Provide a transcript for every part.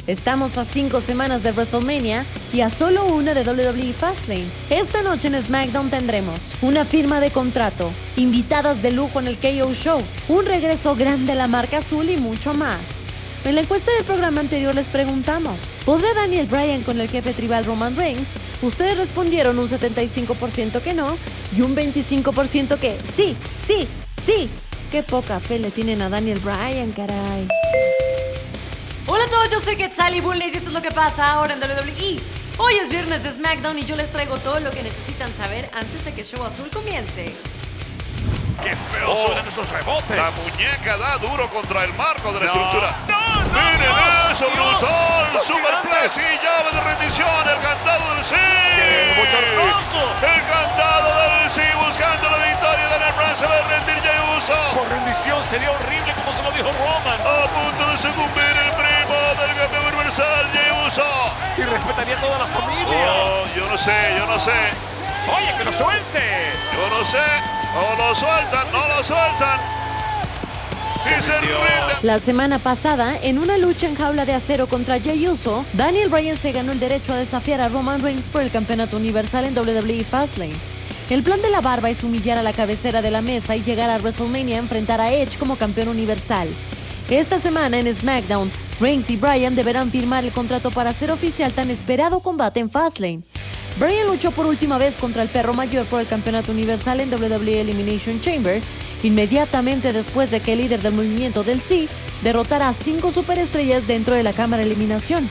Estamos a 5 semanas de WrestleMania y a solo una de WWE Fastlane. Esta noche en SmackDown tendremos una firma de contrato, invitadas de lujo en el KO Show, un regreso grande a la marca azul y mucho más. En la encuesta del programa anterior les preguntamos, ¿podrá Daniel Bryan con el jefe tribal Roman Reigns? Ustedes respondieron un 75% que no y un 25% que sí. Qué poca fe le tienen a Daniel Bryan, caray. Hola a todos, yo soy Quetzal y Bullies y esto es lo que pasa ahora en WWE. Hoy es viernes de SmackDown y yo les traigo todo lo que necesitan saber antes de que el show azul comience. ¡Qué feo suenan esos rebotes! La muñeca da duro contra el marco de la estructura. ¡Miren eso, brutal! ¡Superplex y llave de rendición! ¡El candado del sí! ¡Qué bochornoso! ¡El candado del sí! Buscando la victoria. Daniel Bryan se va a rendir. Jey Uso. Por rendición sería horrible como se lo dijo Roman. A punto de sucumbir el primo del campeón universal, Jey Uso. Y respetaría a toda la familia. Oh, yo no sé. ¡Oye, que lo suelte! Yo no sé. O lo sueltan, no lo sueltan. Y se rinde. La semana pasada, en una lucha en jaula de acero contra Jey Uso, Daniel Bryan se ganó el derecho a desafiar a Roman Reigns por el campeonato universal en WWE Fastlane. El plan de la barba es humillar a la cabecera de la mesa y llegar a WrestleMania a enfrentar a Edge como campeón universal. Esta semana en SmackDown, Reigns y Bryan deberán firmar el contrato para hacer oficial tan esperado combate en Fastlane. Bryan luchó por última vez contra el perro mayor por el campeonato universal en WWE Elimination Chamber, inmediatamente después de que el líder del movimiento del sí derrotara a 5 superestrellas dentro de la cámara de eliminación.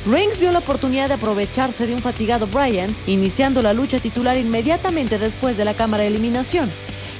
Reigns vio la oportunidad de aprovecharse de un fatigado Bryan, iniciando la lucha titular inmediatamente después de la cámara de eliminación.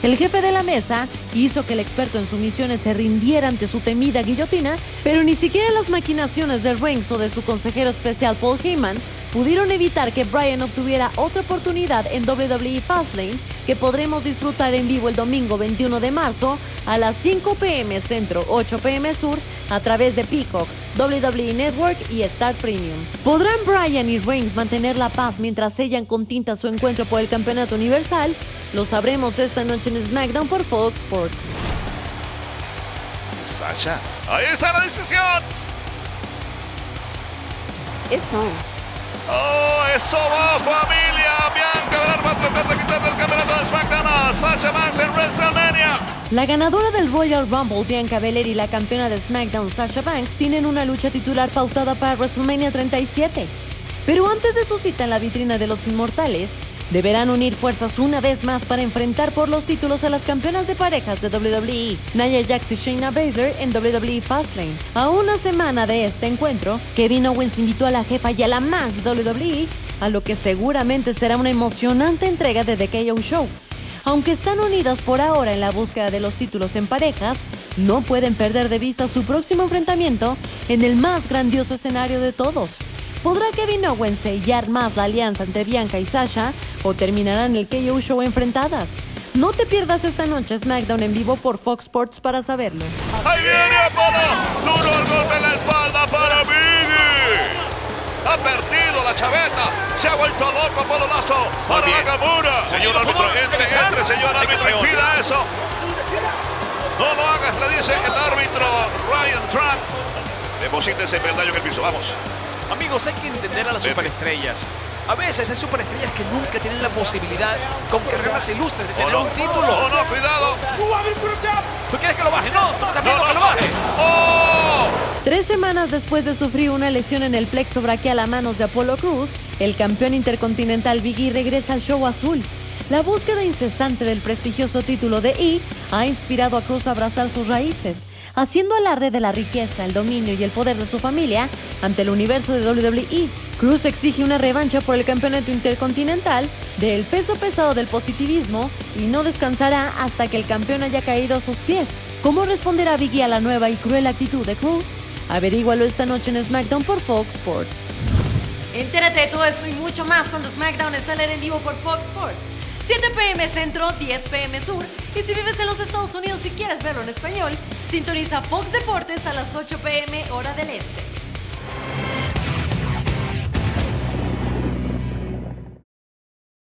El jefe de la mesa hizo que el experto en sumisiones se rindiera ante su temida guillotina, pero ni siquiera las maquinaciones de Reigns o de su consejero especial Paul Heyman pudieron evitar que Bryan obtuviera otra oportunidad en WWE Fastlane, que podremos disfrutar en vivo el domingo 21 de marzo a las 5 p.m. Centro, 8 p.m. Sur, a través de Peacock, WWE Network y Star Premium. ¿Podrán Bryan y Reigns mantener la paz mientras sellan con tinta su encuentro por el campeonato universal? Lo sabremos esta noche en SmackDown por Fox Sports. Sasha. Ahí está la decisión. ¡Oh, eso va, familia! Bianca Belair va a tratar de quitarle el campeonato de SmackDown a Sasha Banks en WrestleMania. La ganadora del Royal Rumble, Bianca Belair, y la campeona de SmackDown, Sasha Banks, tienen una lucha titular pautada para WrestleMania 37. Pero antes de su cita en la vitrina de los inmortales, deberán unir fuerzas una vez más para enfrentar por los títulos a las campeonas de parejas de WWE, Nia Jax y Shayna Baszler en WWE Fastlane. A una semana de este encuentro, Kevin Owens invitó a la jefa y a la más de WWE a lo que seguramente será una emocionante entrega de The KO Show. Aunque están unidas por ahora en la búsqueda de los títulos en parejas, no pueden perder de vista su próximo enfrentamiento en el más grandioso escenario de todos. ¿Podrá Kevin Owens sellar más la alianza entre Bianca y Sasha o terminarán el KO Show enfrentadas? No te pierdas esta noche SmackDown en vivo por Fox Sports para saberlo. ¡Ahí viene Apolo! ¡Duro el golpe en la espalda para Biggie! Ha perdido la chaveta. Se ha vuelto loco Apolo Lazo para Nakamura. Señor árbitro, entre, señor árbitro, impida eso. No lo hagas, le dice el árbitro Ryan Trump. Deposítese el daño en el piso, vamos. Amigos, hay que entender a las superestrellas. A veces hay superestrellas que nunca tienen la posibilidad, con carreras ilustres, de tener un título. ¡Oh, no, cuidado! ¿Tú quieres que lo baje? No, tú también que lo baje. ¡Oh! 3 semanas después de sufrir una lesión en el plexo braquial a manos de Apollo Crews, el campeón intercontinental Big E regresa al show azul. La búsqueda incesante del prestigioso título de E ha inspirado a Crews a abrazar sus raíces, haciendo alarde de la riqueza, el dominio y el poder de su familia ante el universo de WWE. Crews exige una revancha por el campeonato intercontinental del peso pesado del positivismo y no descansará hasta que el campeón haya caído a sus pies. ¿Cómo responderá Big E a la nueva y cruel actitud de Crews? Averígualo esta noche en SmackDown por Fox Sports. Entérate de todo esto y mucho más cuando SmackDown está al aire en vivo por Fox Sports. 7 p.m. Centro, 10 p.m. Sur. Y si vives en los Estados Unidos y quieres verlo en español, sintoniza Fox Deportes a las 8 p.m. hora del Este.